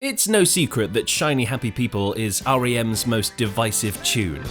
It's no secret that Shiny Happy People is R.E.M's most divisive tune.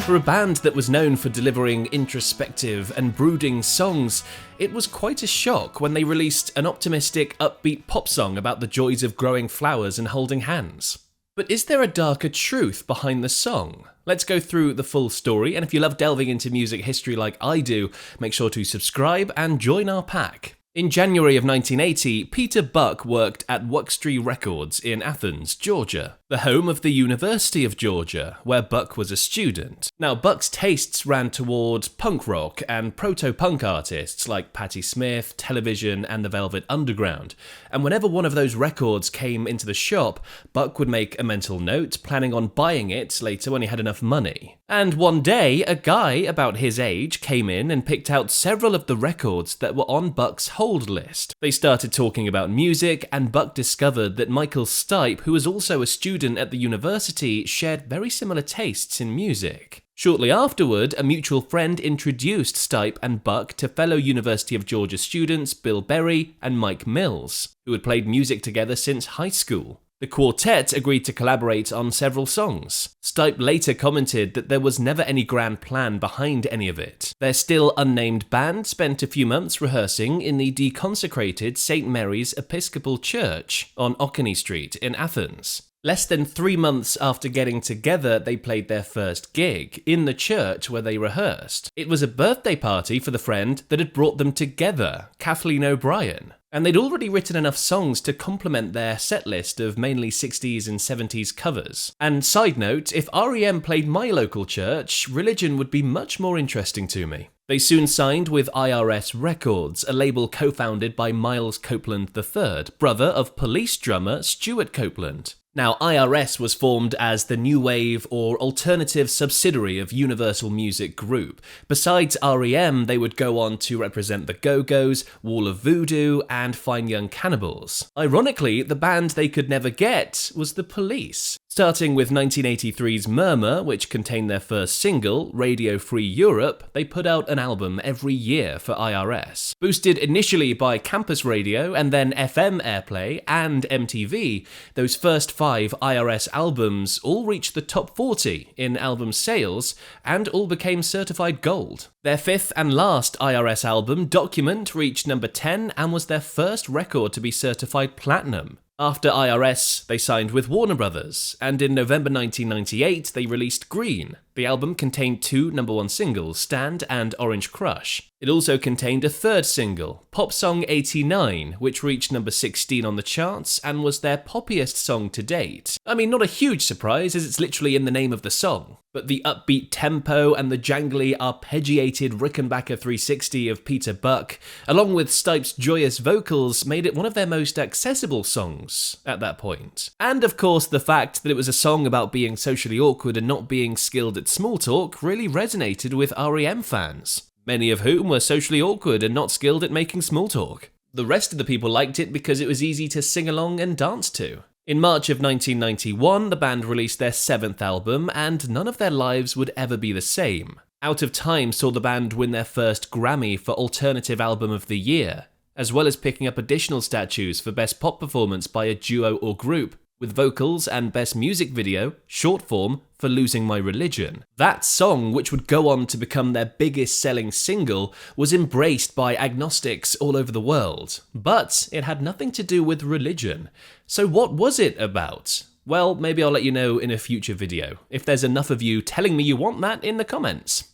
For a band that was known for delivering introspective and brooding songs, it was quite a shock when they released an optimistic, upbeat pop song about the joys of growing flowers and holding hands. But is there a darker truth behind the song? Let's go through the full story, and if you love delving into music history like I do, make sure to subscribe and join our pack. In January of 1980, Peter Buck worked at Wuxtry Records in Athens, Georgia, the home of the University of Georgia, where Buck was a student. Now, Buck's tastes ran toward punk rock and proto-punk artists like Patti Smith, Television, and the Velvet Underground, and whenever one of those records came into the shop, Buck would make a mental note, planning on buying it later when he had enough money. And one day, a guy about his age came in and picked out several of the records that were on Buck's hold list. They started talking about music, and Buck discovered that Michael Stipe, who was also a student at the university, shared very similar tastes in music. Shortly afterward, a mutual friend introduced Stipe and Buck to fellow University of Georgia students Bill Berry and Mike Mills, who had played music together since high school. The quartet agreed to collaborate on several songs. Stipe later commented that there was never any grand plan behind any of it. Their still unnamed band spent a few months rehearsing in the deconsecrated St. Mary's Episcopal Church on Oconee Street in Athens. Less than 3 months after getting together, they played their first gig in the church where they rehearsed. It was a birthday party for the friend that had brought them together, Kathleen O'Brien. And they'd already written enough songs to complement their setlist of mainly 60s and 70s covers. And side note, if R.E.M. played my local church, Religion would be much more interesting to me. They soon signed with IRS Records, a label co-founded by Miles Copeland III, brother of Police drummer Stuart Copeland. Now, IRS was formed as the new wave or alternative subsidiary of Universal Music Group. Besides R.E.M., they would go on to represent the Go-Go's, Wall of Voodoo, and Fine Young Cannibals. Ironically, the band they could never get was the Police. Starting with 1983's Murmur, which contained their first single, Radio Free Europe, they put out an album every year for IRS. Boosted initially by campus radio and then FM airplay and MTV, those first 5 IRS albums all reached the top 40 in album sales and all became certified gold. Their 5th and last IRS album, Document, reached number 10 and was their first record to be certified platinum. After IRS, they signed with Warner Brothers, and in November 1998 they released Green. The album contained 2 #1 singles, Stand and Orange Crush. It also contained a 3rd single, Pop Song 89, which reached number 16 on the charts and was their poppiest song to date. I mean, not a huge surprise as it's literally in the name of the song, but the upbeat tempo and the jangly, arpeggiated Rickenbacker 360 of Peter Buck, along with Stipe's joyous vocals, made it one of their most accessible songs at that point. And of course, the fact that it was a song about being socially awkward and not being skilled at small talk really resonated with R.E.M. fans, many of whom were socially awkward and not skilled at making small talk. The rest of the people liked it because it was easy to sing along and dance to. In March of 1991, the band released their 7th album, and none of their lives would ever be the same. Out of Time saw the band win their first Grammy for Alternative Album of the Year, as well as picking up additional statues for Best Pop Performance by a Duo or Group, with vocals and Best Music Video, short form, for Losing My Religion. That song, which would go on to become their biggest selling single, was embraced by agnostics all over the world. But it had nothing to do with religion. So what was it about? Well, maybe I'll let you know in a future video, if there's enough of you telling me you want that in the comments.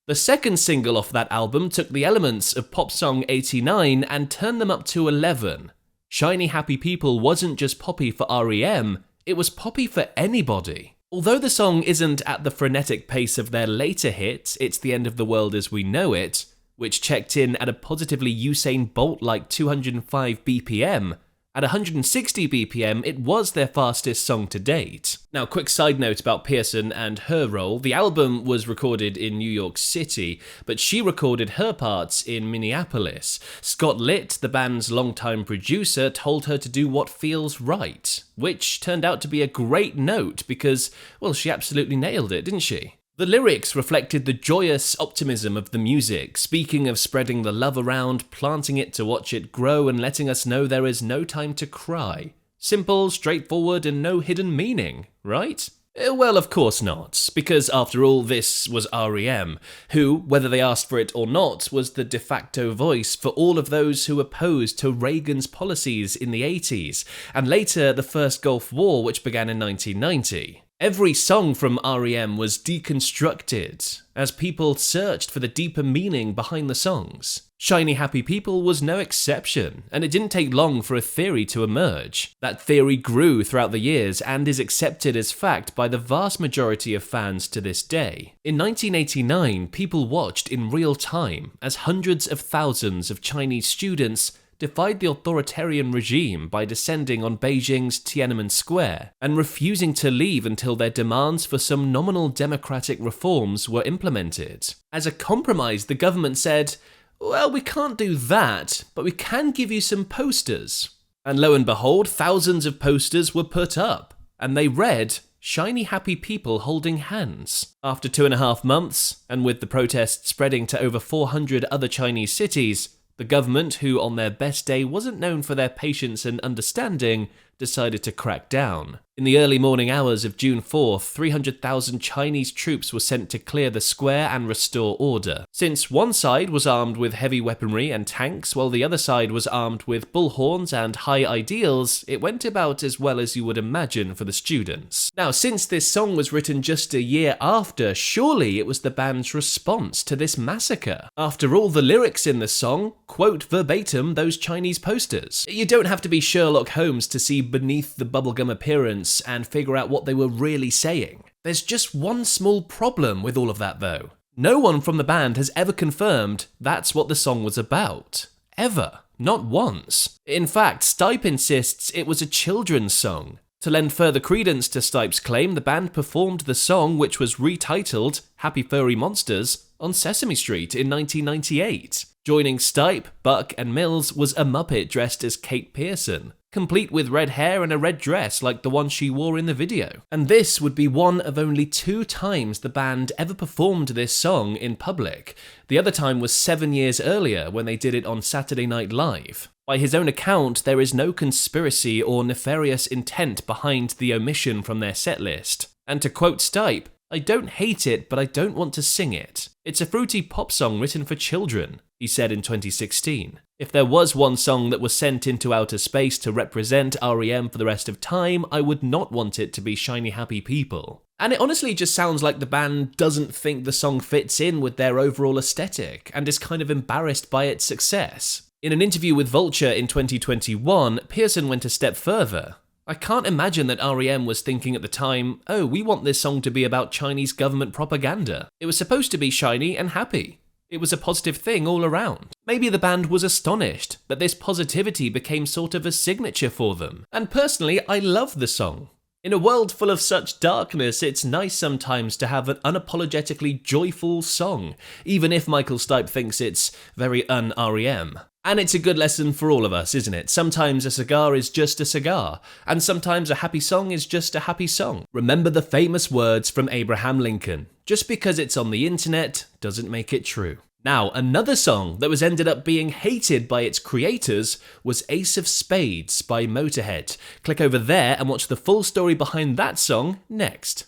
The 2nd single off that album took the elements of Pop Song 89 and turned them up to 11. Shiny Happy People wasn't just poppy for R.E.M., it was poppy for anybody. Although the song isn't at the frenetic pace of their later hit, It's the End of the World as We Know It, which checked in at a positively Usain Bolt-like 205 BPM, at 160 BPM, it was their fastest song to date. Now, quick side note about Pearson and her role. The album was recorded in New York City, but she recorded her parts in Minneapolis. Scott Litt, the band's longtime producer, told her to do what feels right, which turned out to be a great note because, well, she absolutely nailed it, didn't she? The lyrics reflected the joyous optimism of the music, speaking of spreading the love around, planting it to watch it grow, and letting us know there is no time to cry. Simple, straightforward, and no hidden meaning, right? Well, of course not, because after all, this was R.E.M, who, whether they asked for it or not, was the de facto voice for all of those who opposed to Reagan's policies in the 80s, and later the First Gulf War, which began in 1990. Every song from R.E.M was deconstructed, as people searched for the deeper meaning behind the songs. Shiny Happy People was no exception, and it didn't take long for a theory to emerge. That theory grew throughout the years and is accepted as fact by the vast majority of fans to this day. In 1989, people watched in real time as hundreds of thousands of Chinese students defied the authoritarian regime by descending on Beijing's Tiananmen Square and refusing to leave until their demands for some nominal democratic reforms were implemented. As a compromise, the government said, "Well, we can't do that, but we can give you some posters." And lo and behold, thousands of posters were put up, and they read, "Shiny Happy People Holding Hands." After 2.5 months, and with the protests spreading to over 400 other Chinese cities, the government, who on their best day wasn't known for their patience and understanding, decided to crack down. In the early morning hours of June 4th, 300,000 Chinese troops were sent to clear the square and restore order. Since one side was armed with heavy weaponry and tanks, while the other side was armed with bullhorns and high ideals, it went about as well as you would imagine for the students. Now, since this song was written just a year after, surely it was the band's response to this massacre. After all, the lyrics in the song quote verbatim those Chinese posters. You don't have to be Sherlock Holmes to see beneath the bubblegum appearance and figure out what they were really saying. There's just one small problem with all of that though. No one from the band has ever confirmed that's what the song was about. Ever. Not once. In fact, Stipe insists it was a children's song. To lend further credence to Stipe's claim, the band performed the song, which was retitled Happy Furry Monsters, on Sesame Street in 1998. Joining Stipe, Buck, and Mills was a Muppet dressed as Kate Pearson, complete with red hair and a red dress like the one she wore in the video. And this would be one of only 2 times the band ever performed this song in public. The other time was 7 years earlier when they did it on Saturday Night Live. By his own account, there is no conspiracy or nefarious intent behind the omission from their setlist. And to quote Stipe, "I don't hate it, but I don't want to sing it. It's a fruity pop song written for children," he said in 2016. If there was one song that was sent into outer space to represent R.E.M for the rest of time, I would not want it to be Shiny Happy People. And it honestly just sounds like the band doesn't think the song fits in with their overall aesthetic and is kind of embarrassed by its success. In an interview with Vulture in 2021, Pearson went a step further. "I can't imagine that R.E.M was thinking at the time, oh, we want this song to be about Chinese government propaganda. It was supposed to be shiny and happy. It was a positive thing all around." Maybe the band was astonished that this positivity became sort of a signature for them. And personally, I love the song. In a world full of such darkness, it's nice sometimes to have an unapologetically joyful song, even if Michael Stipe thinks it's very un-R.E.M. And it's a good lesson for all of us, isn't it? Sometimes a cigar is just a cigar, and sometimes a happy song is just a happy song. Remember the famous words from Abraham Lincoln: just because it's on the internet doesn't make it true. Now, another song that was ended up being hated by its creators was Ace of Spades by Motorhead. Click over there and watch the full story behind that song next.